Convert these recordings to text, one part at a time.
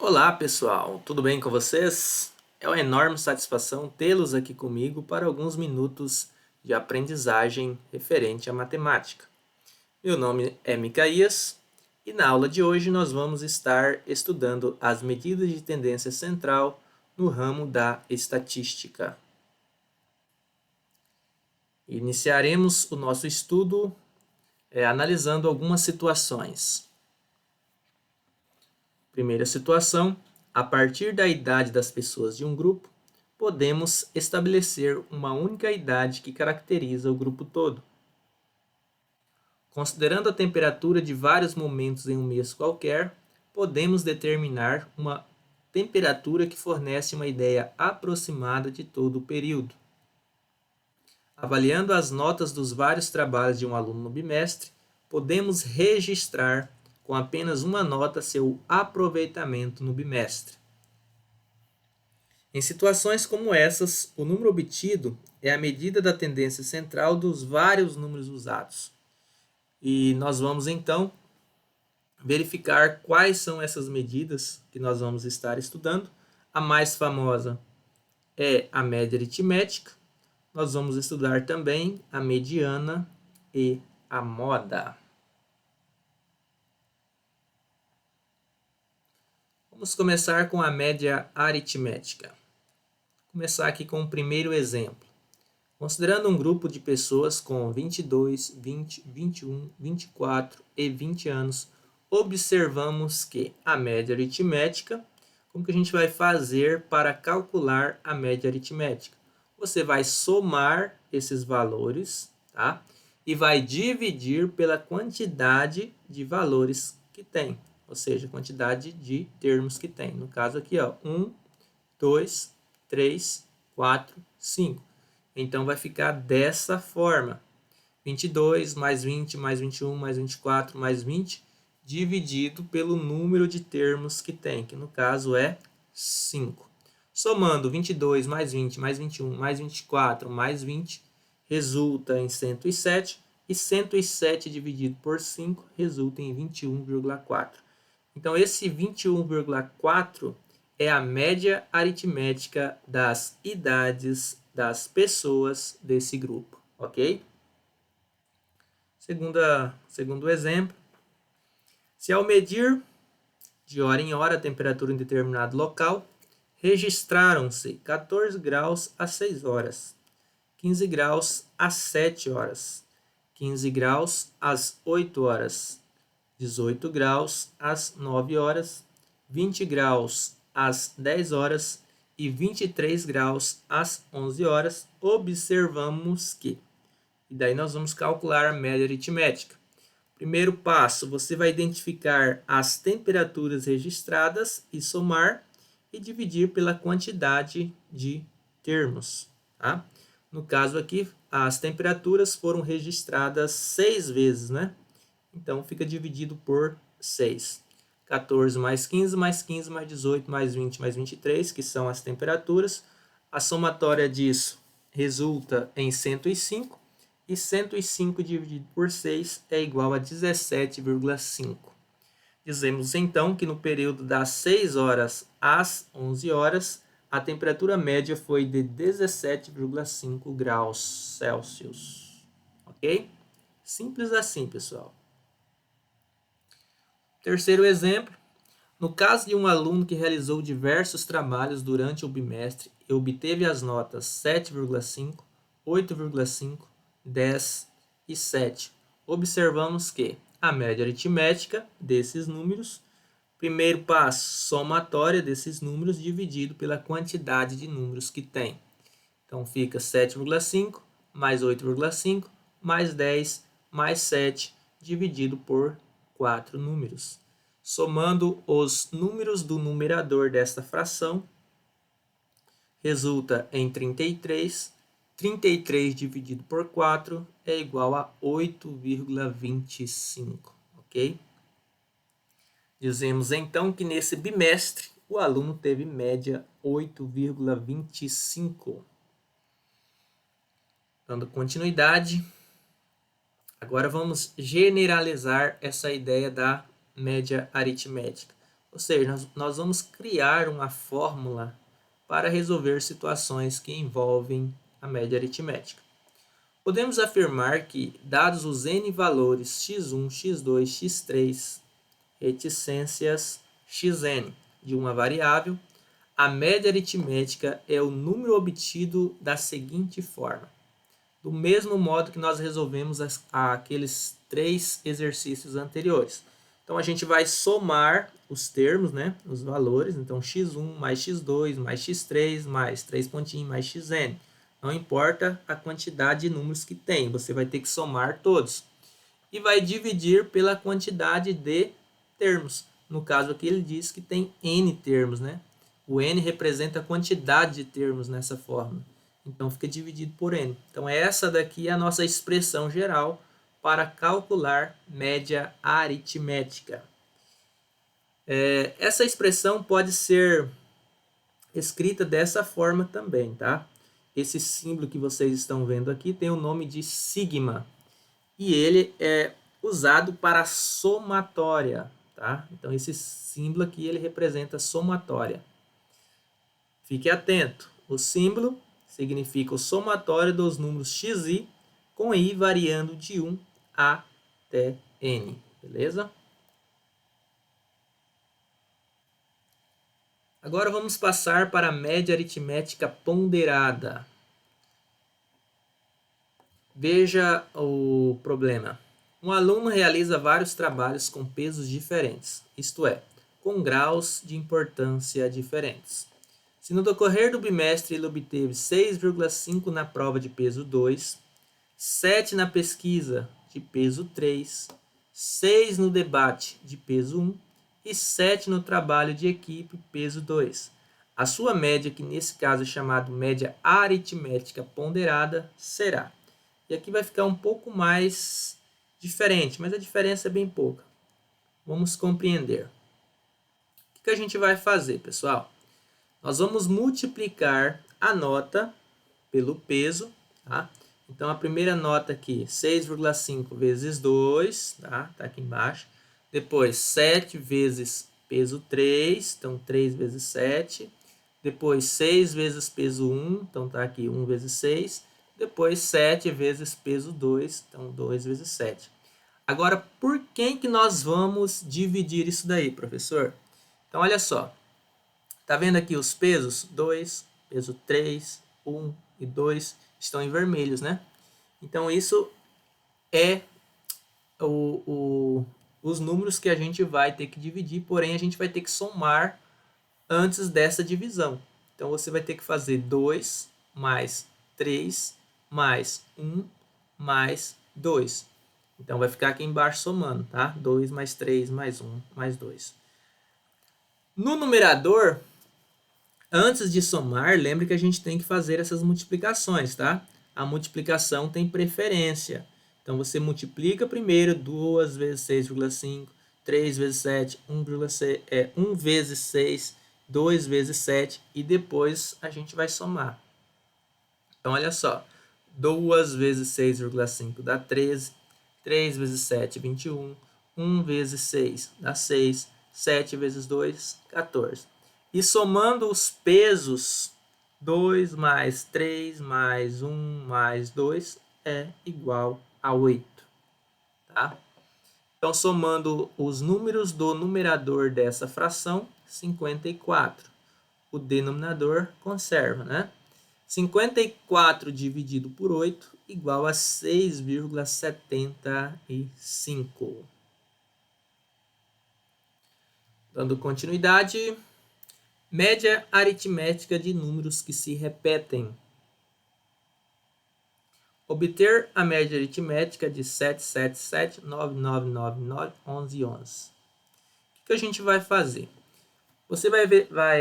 Olá pessoal, tudo bem com vocês? É uma enorme satisfação tê-los aqui comigo para alguns minutos de aprendizagem referente à matemática. Meu nome é Micaías e na aula de hoje nós vamos estar estudando as medidas de tendência central no ramo da estatística. Iniciaremos o nosso estudo analisando algumas situações. Primeira situação: a partir da idade das pessoas de um grupo, podemos estabelecer uma única idade que caracteriza o grupo todo. Considerando a temperatura de vários momentos em um mês qualquer, podemos determinar uma temperatura que fornece uma ideia aproximada de todo o período. Avaliando as notas dos vários trabalhos de um aluno no bimestre, podemos registrar com apenas uma nota seu aproveitamento no bimestre. Em situações como essas, o número obtido é a medida da tendência central dos vários números usados. E nós vamos então verificar quais são essas medidas que nós vamos estar estudando. A mais famosa é a média aritmética. Nós vamos estudar também a mediana e a moda. Vamos começar com a média aritmética. Vou começar aqui com o primeiro exemplo. Considerando um grupo de pessoas com 22, 20, 21, 24 e 20 anos, observamos que a média aritmética, como que a gente vai fazer para calcular a média aritmética? Você vai somar esses valores, tá? E vai dividir pela quantidade de valores que tem, ou seja, quantidade de termos que tem. No caso aqui, ó, 1, 2, 3, 4, 5. Então, vai ficar dessa forma. 22 mais 20 mais 21 mais 24 mais 20 dividido pelo número de termos que tem, que no caso é 5. Somando 22 mais 20 mais 21 mais 24 mais 20 resulta em 107 e 107 dividido por 5 resulta em 21,4. Então, esse 21,4 é a média aritmética das idades das pessoas desse grupo, ok? Segundo exemplo, se ao medir de hora em hora a temperatura em determinado local, registraram-se 14 graus às 6 horas, 15 graus às 7 horas, 15 graus às 8 horas, 18 graus às 9 horas, 20 graus às 10 horas e 23 graus às 11 horas, observamos que. E daí nós vamos calcular a média aritmética. Primeiro passo, você vai identificar as temperaturas registradas e somar e dividir pela quantidade de termos. Tá? No caso aqui, as temperaturas foram registradas 6 vezes, né? Então, fica dividido por 6. 14 mais 15, mais 15, mais 18, mais 20, mais 23, que são as temperaturas. A somatória disso resulta em 105. E 105 dividido por 6 é igual a 17,5. Dizemos então que no período das 6 horas às 11 horas, a temperatura média foi de 17,5 graus Celsius. Ok? Simples assim, pessoal. Terceiro exemplo, no caso de um aluno que realizou diversos trabalhos durante o bimestre e obteve as notas 7,5, 8,5, 10 e 7, observamos que a média aritmética desses números, primeiro passo, somatória desses números dividido pela quantidade de números que tem. Então fica 7,5 mais 8,5 mais 10 mais 7 dividido por 4 números. Somando os números do numerador desta fração, resulta em 33. 33 dividido por 4 é igual a 8,25, ok? Dizemos então que nesse bimestre o aluno teve média 8,25. Dando continuidade, agora vamos generalizar essa ideia da média aritmética. Ou seja, nós vamos criar uma fórmula para resolver situações que envolvem a média aritmética. Podemos afirmar que, dados os n valores x1, x2, x3, reticências xn de uma variável, a média aritmética é o número obtido da seguinte forma. Do mesmo modo que nós resolvemos aqueles 3 exercícios anteriores. Então, a gente vai somar os termos, né, os valores. Então, x1 mais x2 mais x3 mais 3 pontinhos mais xn. Não importa a quantidade de números que tem, você vai ter que somar todos. E vai dividir pela quantidade de termos. No caso aqui, ele diz que tem n termos, né? O n representa a quantidade de termos nessa fórmula. Então, fica dividido por n. Então, essa daqui é a nossa expressão geral para calcular média aritmética. Essa expressão pode ser escrita dessa forma também, tá? Esse símbolo que vocês estão vendo aqui tem o nome de sigma. E ele é usado para somatória, tá? Então, esse símbolo aqui, ele representa somatória. Fique atento. O símbolo significa o somatório dos números x e y, com i variando de 1 até n. Beleza? Agora vamos passar para a média aritmética ponderada. Veja o problema. Um aluno realiza vários trabalhos com pesos diferentes, isto é, com graus de importância diferentes. Se no decorrer do bimestre ele obteve 6,5 na prova de peso 2, 7 na pesquisa de peso 3, 6 no debate de peso 1 e 7 no trabalho de equipe peso 2. A sua média, que nesse caso é chamada média aritmética ponderada, será. E aqui vai ficar um pouco mais diferente, mas a diferença é bem pouca. Vamos compreender. O que a gente vai fazer, pessoal? Nós vamos multiplicar a nota pelo peso, tá? Então, a primeira nota aqui, 6,5 vezes 2, tá? Tá aqui embaixo. Depois, 7 vezes peso 3, então 3 vezes 7. Depois, 6 vezes peso 1, então tá aqui 1 vezes 6. Depois, 7 vezes peso 2, então 2 vezes 7. Agora, por quem que nós vamos dividir isso daí, professor? Então, olha só. Tá vendo aqui os pesos? 2, peso 3, 1 e 2 estão em vermelhos, né? Então, isso é os números que a gente vai ter que dividir, porém, a gente vai ter que somar antes dessa divisão. Então, você vai ter que fazer 2 mais 3 mais 1 mais 2. Então, vai ficar aqui embaixo somando, tá? 2 mais 3 mais 1 mais 2. No numerador, antes de somar, lembre que a gente tem que fazer essas multiplicações, tá? A multiplicação tem preferência. Então, você multiplica primeiro 2 vezes 6,5, 3 vezes 7, 1 vezes 6, 2 vezes 7 e depois a gente vai somar. Então, olha só. 2 vezes 6,5 dá 13, 3 vezes 7, 21, 1 vezes 6 dá 6, 7 vezes 2, 14. E somando os pesos, 2 mais 3 mais 1 mais 2 é igual a 8. Tá? Então, somando os números do numerador dessa fração, 54. O denominador conserva, né? 54 dividido por 8 igual a 6,75. Dando continuidade, média aritmética de números que se repetem. Obter a média aritmética de 777, 9999, 11, 11. O que a gente vai fazer? Você vai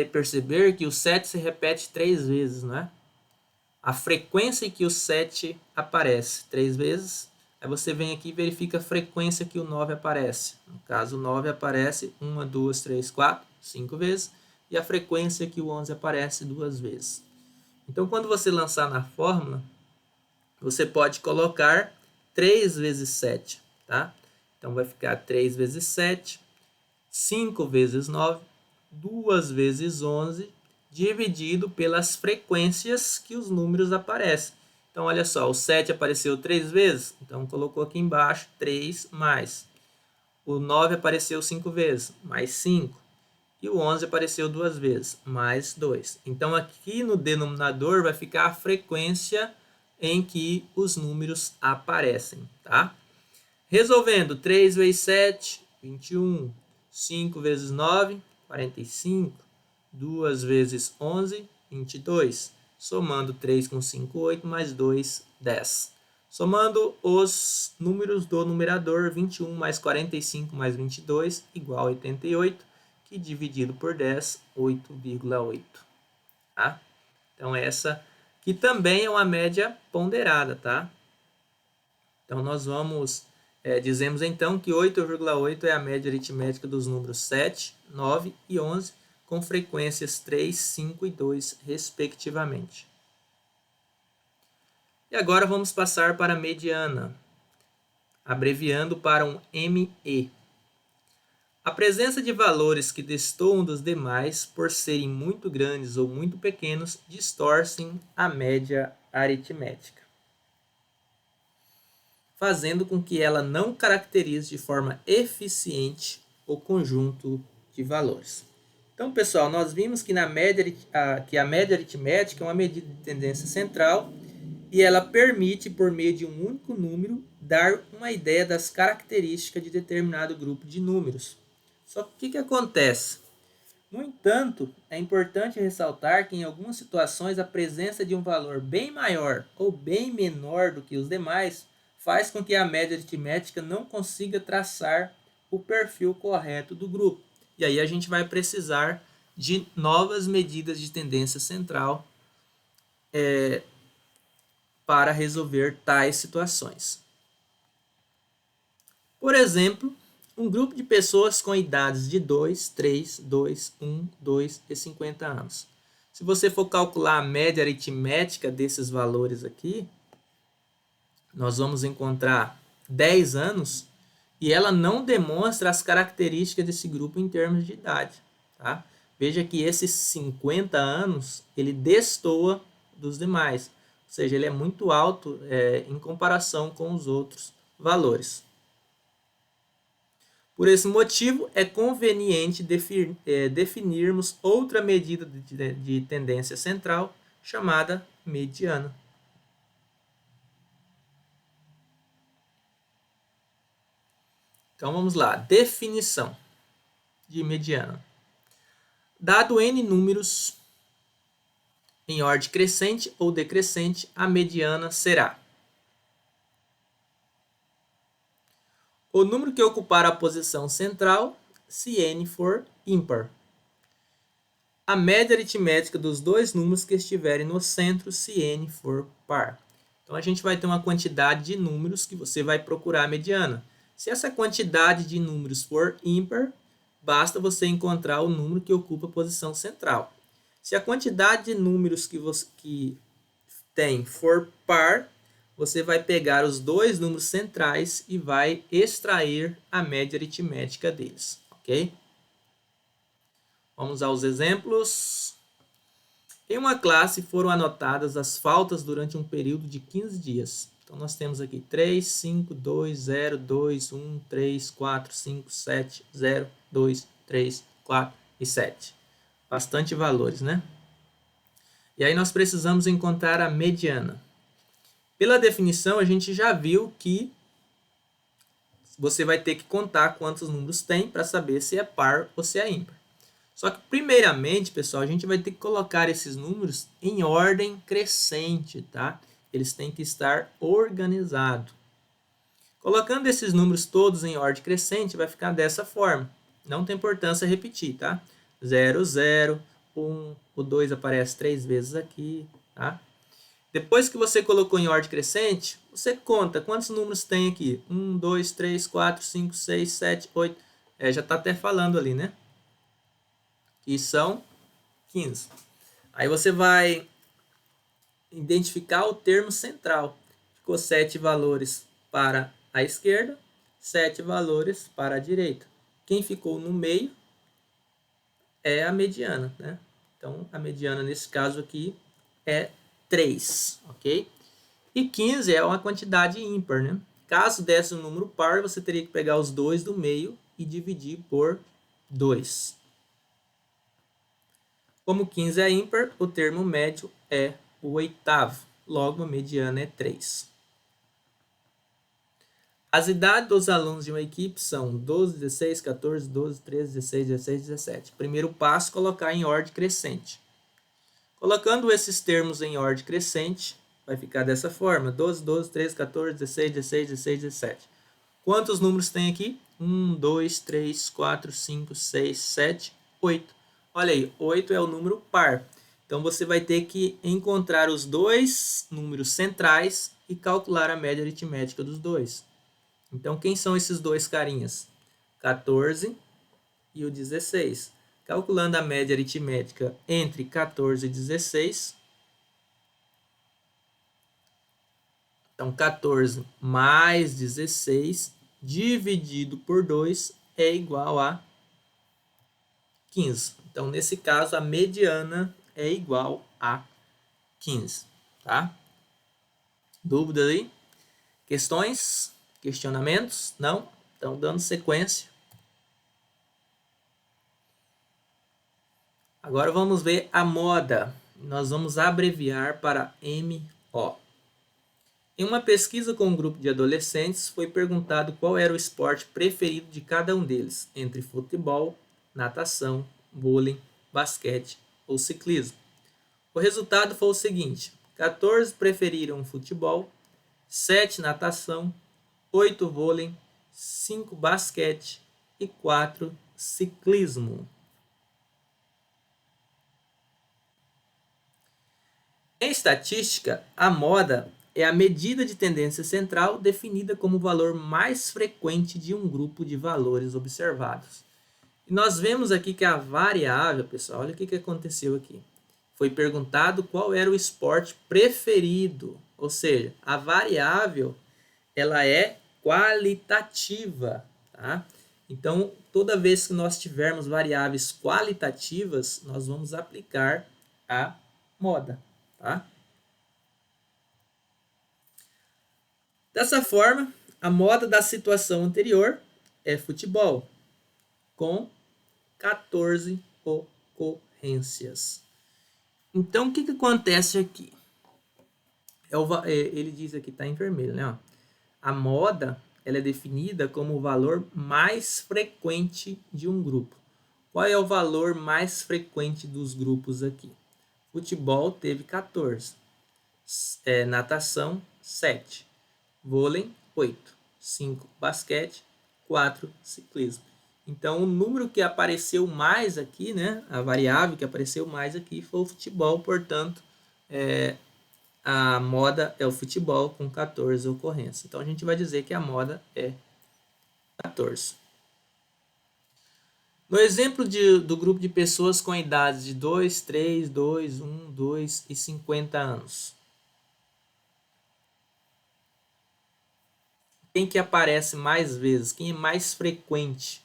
perceber que o 7 se repete 3 vezes, não é? A frequência em que o 7 aparece 3 vezes, aí você vem aqui e verifica a frequência que o 9 aparece. No caso, o 9 aparece 1, 2, 3, 4, 5 vezes, e a frequência que o 11 aparece 2 vezes. Então, quando você lançar na fórmula, você pode colocar 3 vezes 7, tá? Então, vai ficar 3 vezes 7, 5 vezes 9, 2 vezes 11, dividido pelas frequências que os números aparecem. Então, olha só, o 7 apareceu 3 vezes, então colocou aqui embaixo 3 mais. O 9 apareceu 5 vezes, mais 5. E o 11 apareceu 2 vezes, mais 2. Então, aqui no denominador vai ficar a frequência em que os números aparecem, tá? Resolvendo, 3 vezes 7, 21. 5 vezes 9, 45. 2 vezes 11, 22. Somando 3 com 5, 8, mais 2, 10. Somando os números do numerador, 21 mais 45 mais 22, igual a 88, que dividido por 10, 8,8. Tá? Então, essa que também é uma média ponderada, tá? Então, nós vamos... dizemos então que 8,8 é a média aritmética dos números 7, 9 e 11, com frequências 3, 5 e 2, respectivamente. E agora vamos passar para a mediana, abreviando para um ME. A presença de valores que destoam dos demais por serem muito grandes ou muito pequenos distorcem a média aritmética, fazendo com que ela não caracterize de forma eficiente o conjunto de valores. Então, pessoal, nós vimos que, que a média aritmética é uma medida de tendência central e ela permite, por meio de um único número, dar uma ideia das características de determinado grupo de números. Só que o que acontece? No entanto, é importante ressaltar que em algumas situações a presença de um valor bem maior ou bem menor do que os demais faz com que a média aritmética não consiga traçar o perfil correto do grupo. E aí a gente vai precisar de novas medidas de tendência central para resolver tais situações. Por exemplo, um grupo de pessoas com idades de 2, 3, 2, 1, 2 e 50 anos. Se você for calcular a média aritmética desses valores aqui, nós vamos encontrar 10 anos e ela não demonstra as características desse grupo em termos de idade. Tá? Veja que esses 50 anos, ele destoa dos demais. Ou seja, ele é muito alto em comparação com os outros valores. Por esse motivo, é conveniente definirmos outra medida de tendência central, chamada mediana. Então, vamos lá. Definição de mediana. Dado N números em ordem crescente ou decrescente, a mediana será o número que ocupar a posição central, se n for ímpar. A média aritmética dos dois números que estiverem no centro, se n for par. Então, a gente vai ter uma quantidade de números que você vai procurar a mediana. Se essa quantidade de números for ímpar, basta você encontrar o número que ocupa a posição central. Se a quantidade de números que tem for par, você vai pegar os dois números centrais e vai extrair a média aritmética deles, ok? Vamos aos exemplos. Em uma classe foram anotadas as faltas durante um período de 15 dias. Então, nós temos aqui 3, 5, 2, 0, 2, 1, 3, 4, 5, 7, 0, 2, 3, 4 e 7. Bastante valores, né? E aí nós precisamos encontrar a mediana. Pela definição, a gente já viu que você vai ter que contar quantos números tem para saber se é par ou se é ímpar. Só que, primeiramente, pessoal, a gente vai ter que colocar esses números em ordem crescente, tá? Eles têm que estar organizados. Colocando esses números todos em ordem crescente, vai ficar dessa forma. Não tem importância repetir, tá? 0, 0, 1, o 2 aparece 3 vezes aqui, tá? Depois que você colocou em ordem crescente, você conta quantos números tem aqui. 1, 2, 3, 4, 5, 6, 7, 8. Já está até falando ali, né? Que são 15. Aí você vai identificar o termo central. Ficou 7 valores para a esquerda, 7 valores para a direita. Quem ficou no meio é a mediana, né? Então, a mediana nesse caso aqui é 3, ok? E 15 é uma quantidade ímpar, né? Caso desse um número par, você teria que pegar os dois do meio e dividir por 2. Como 15 é ímpar, o termo médio é o oitavo. Logo, a mediana é 3. As idades dos alunos de uma equipe são 12, 16, 14, 12, 13, 16, 16, 17. Primeiro passo, colocar em ordem crescente. Colocando esses termos em ordem crescente, vai ficar dessa forma: 12, 12, 13, 14, 16, 16, 16, 17. Quantos números tem aqui? 1, 2, 3, 4, 5, 6, 7, 8. Olha aí, 8 é o número par. Então, você vai ter que encontrar os dois números centrais e calcular a média aritmética dos dois. Então, quem são esses dois carinhas? 14 e o 16. Calculando a média aritmética entre 14 e 16. Então, 14 mais 16 dividido por 2 é igual a 15. Então, nesse caso, a mediana é igual a 15. Tá? Dúvidas aí? Questões? Questionamentos? Não? Então, dando sequência. Agora vamos ver a moda. Nós vamos abreviar para MO. Em uma pesquisa com um grupo de adolescentes, foi perguntado qual era o esporte preferido de cada um deles, entre futebol, natação, vôlei, basquete ou ciclismo. O resultado foi o seguinte: 14 preferiram futebol, 7 natação, 8 vôlei, 5 basquete e 4 ciclismo. Em estatística, a moda é a medida de tendência central definida como o valor mais frequente de um grupo de valores observados. E nós vemos aqui que a variável, pessoal, olha o que aconteceu aqui. Foi perguntado qual era o esporte preferido, ou seja, a variável ela é qualitativa, tá? Então, toda vez que nós tivermos variáveis qualitativas, nós vamos aplicar a moda, tá? Dessa forma, a moda da situação anterior é futebol, com 14 ocorrências. Então, o que acontece aqui? Ele diz aqui, está em vermelho, né? A moda ela é definida como o valor mais frequente de um grupo. Qual é o valor mais frequente dos grupos aqui? Futebol teve 14. Natação, 7. Vôlei, 8. 5 basquete, 4 ciclismo. Então, o número que apareceu mais aqui, né, a variável que apareceu mais aqui foi o futebol, portanto, a moda é o futebol com 14 ocorrências. Então, a gente vai dizer que a moda é 14. No exemplo do grupo de pessoas com idades de 2, 3, 2, 1, 2 e 50 anos, quem que aparece mais vezes? Quem é mais frequente?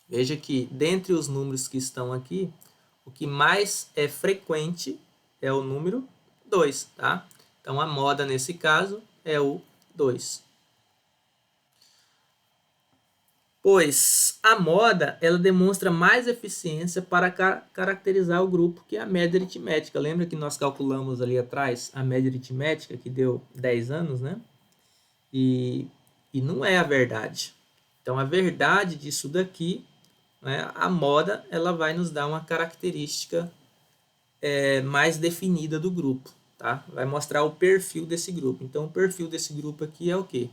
Veja que, dentre os números que estão aqui, o que mais é frequente é o número 2, tá? Então, a moda, nesse caso, é o 2. Pois a moda, ela demonstra mais eficiência para caracterizar o grupo que a média aritmética. Lembra que nós calculamos ali atrás a média aritmética, que deu 10 anos, né? E não é a verdade. Então, a verdade disso daqui, né, a moda, ela vai nos dar uma característica mais definida do grupo, tá? Vai mostrar o perfil desse grupo. Então, o perfil desse grupo aqui é o quê?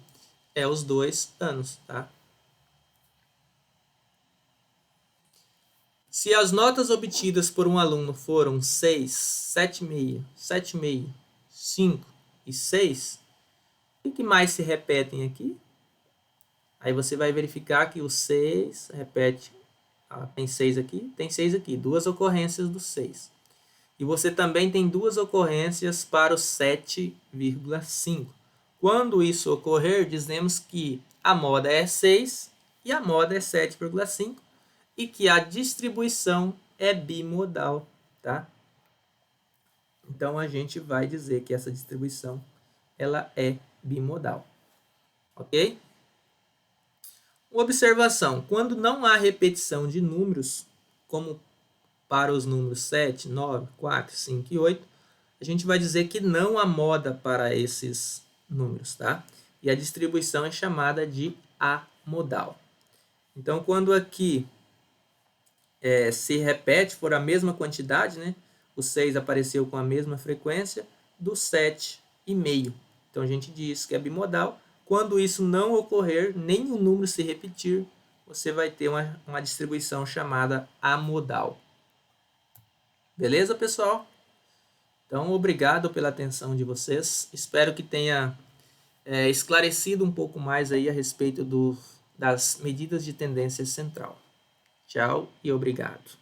É os 2 anos, tá? Se as notas obtidas por um aluno foram 6, 7,5, 7,5, 5 e 6, o que mais se repetem aqui? Aí você vai verificar que o 6 repete. Tem 6 aqui, tem 6 aqui. 2 ocorrências do 6. E você também tem 2 ocorrências para o 7,5. Quando isso ocorrer, dizemos que a moda é 6 e a moda é 7,5 e que a distribuição é bimodal, tá? Então a gente vai dizer que essa distribuição ela é bimodal, ok? Uma observação: quando não há repetição de números, como para os números 7, 9, 4, 5 e 8, a gente vai dizer que não há moda para esses números, tá? E a distribuição é chamada de amodal. Então, quando aqui se repete por a mesma quantidade, né? O 6 apareceu com a mesma frequência do 7,5. Então, a gente diz que é bimodal. Quando isso não ocorrer, nem o número se repetir, você vai ter uma distribuição chamada amodal. Beleza, pessoal? Então, obrigado pela atenção de vocês. Espero que tenha esclarecido um pouco mais aí a respeito das medidas de tendência central. Tchau e obrigado.